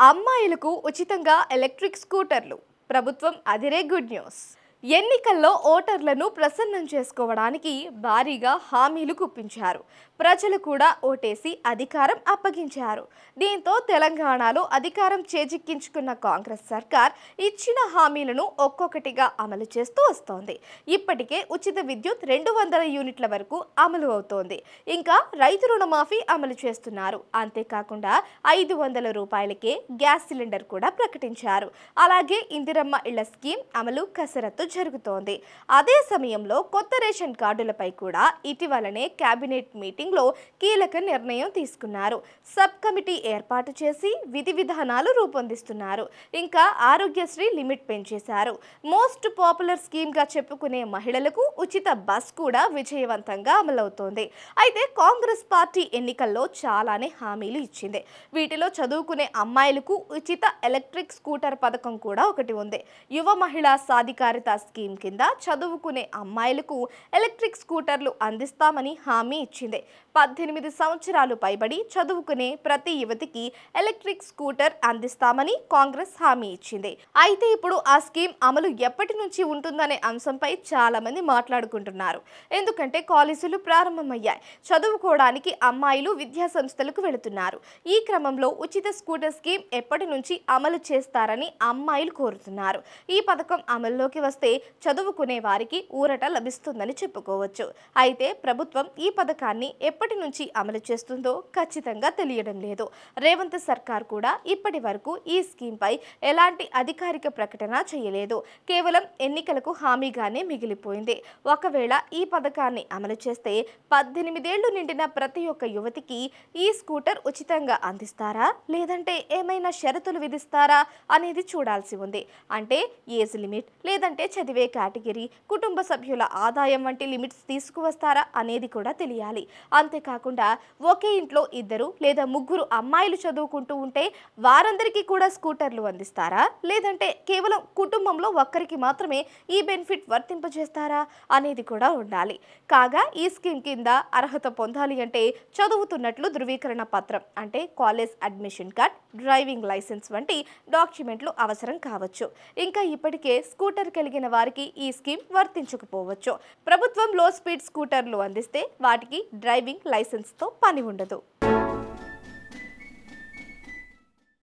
అమ్మాయిలకు ఉచితంగా ఎలక్ట్రిక్ స్కూటర్లు ప్రభుత్వం అదిరే గుడ్ న్యూస్. ఎన్నికల్లో ఓటర్లను ప్రసన్నం చేసుకోవడానికి భారీగా హామీలు గుప్పించారు. ప్రజలు కూడా ఓటేసి అధికారం అప్పగించారు. దీంతో తెలంగాణలో అధికారం చేజిక్కించుకున్న కాంగ్రెస్ సర్కార్ ఇచ్చిన హామీలను ఒక్కొక్కటిగా అమలు చేస్తూ వస్తోంది. ఇప్పటికే ఉచిత విద్యుత్ 200 యూనిట్ల వరకు అమలు అవుతోంది. ఇంకా రైతు రుణమాఫీ అమలు చేస్తున్నారు. అంతేకాకుండా 500 రూపాయలకే గ్యాస్ సిలిండర్ కూడా ప్రకటించారు. అలాగే ఇందిరమ్మ ఇళ్ల స్కీమ్ అమలు కసరత్తు జరుగుతోంది. అదే సమయంలో కొత్త రేషన్ కార్డులపై కూడా ఇటీవలనే కేబినెట్ మీటింగ్లో కీలక నిర్ణయం తీసుకున్నారు. సబ్ కమిటీ ఏర్పాటు చేసి విధి విధానాలు రూపొందిస్తున్నారు. ఇంకా ఆరోగ్యశ్రీ లిమిట్ పెంచేశారు. మోస్ట్ పాపులర్ స్కీమ్ గా చెప్పుకునే మహిళలకు ఉచిత బస్ కూడా విజయవంతంగా అమలవుతోంది. అయితే కాంగ్రెస్ పార్టీ ఎన్నికల్లో చాలానే హామీలు ఇచ్చింది. వీటిలో చదువుకునే అమ్మాయిలకు ఉచిత ఎలక్ట్రిక్ స్కూటర్ పథకం కూడా ఒకటి ఉంది. యువ మహిళా సాధికారిత స్కీమ్ కింద చదువుకునే అమ్మాయిలకు ఎలక్ట్రిక్ స్కూటర్లు అందిస్తామని హామీ ఇచ్చింది. 18 సంవత్సరాలు పైబడి చదువుకునే ప్రతి యువతికి ఎలక్ట్రిక్ స్కూటర్ అందిస్తామని కాంగ్రెస్ హామీ ఇచ్చింది. అయితే ఇప్పుడు ఆ స్కీమ్ అమలు ఎప్పటి నుంచి ఉంటుందనే అంశంపై చాలా మంది మాట్లాడుకుంటున్నారు. ఎందుకంటే కాలేజీలు ప్రారంభమయ్యాయి. చదువుకోవడానికి అమ్మాయిలు విద్యా సంస్థలకు వెళుతున్నారు. ఈ క్రమంలో ఉచిత స్కూటర్ స్కీమ్ ఎప్పటి నుంచి అమలు చేస్తారని అమ్మాయిలు కోరుతున్నారు. ఈ పథకం అమల్లోకి వస్తే చదువుకునే వారికి ఊరట లభిస్తుందని చెప్పుకోవచ్చు. అయితే ప్రభుత్వం ఈ పథకాన్ని ఎప్పటి నుంచి అమలు చేస్తుందో ఖచ్చితంగా తెలియడం లేదు. రేవంత్ సర్కార్ కూడా ఇప్పటి వరకు ఈ స్కీమ్ పై ఎలాంటి అధికారిక ప్రకటన చేయలేదు. కేవలం ఎన్నికలకు హామీగానే మిగిలిపోయింది. ఒకవేళ ఈ పథకాన్ని అమలు చేస్తే 18 ఏళ్లు నిండిన ప్రతి ఒక్క యువతికి ఈ స్కూటర్ ఉచితంగా అందిస్తారా, లేదంటే ఏమైనా షరతులు విధిస్తారా అనేది చూడాల్సి ఉంది. అంటే ఏజ్ లిమిట్, లేదంటే చదివే కేటగిరీ, కుటుంబ సభ్యుల ఆదాయం వంటి లిమిట్స్ తీసుకువస్తారా అనేది కూడా తెలియాలి. అంతేకాకుండా ఒకే ఇంట్లో 2 లేదా 3 అమ్మాయిలు చదువుకుంటూ ఉంటే వారందరికీ కూడా స్కూటర్లు అందిస్తారా, లేదంటే కేవలం కుటుంబంలో ఒక్కరికి మాత్రమే ఈ బెనిఫిట్ వర్తింపజేస్తారా అనేది కూడా ఉండాలి. కాగా ఈ స్కీమ్ కింద అర్హత పొందాలి అంటే చదువుతున్నట్లు ధృవీకరణ పత్రం అంటే college admission card, driving licence వంటి డాక్యుమెంట్లు అవసరం కావచ్చు. ఇంకా ఇప్పటికే స్కూటర్ కలిగిన వారికి ఈ స్కీమ్ వర్తించకపోవచ్చు. ప్రభుత్వం లో స్పీడ్ స్కూటర్లు అందిస్తే వాటికి డ్రైవింగ్ లైసెన్స్తో పని ఉండదు.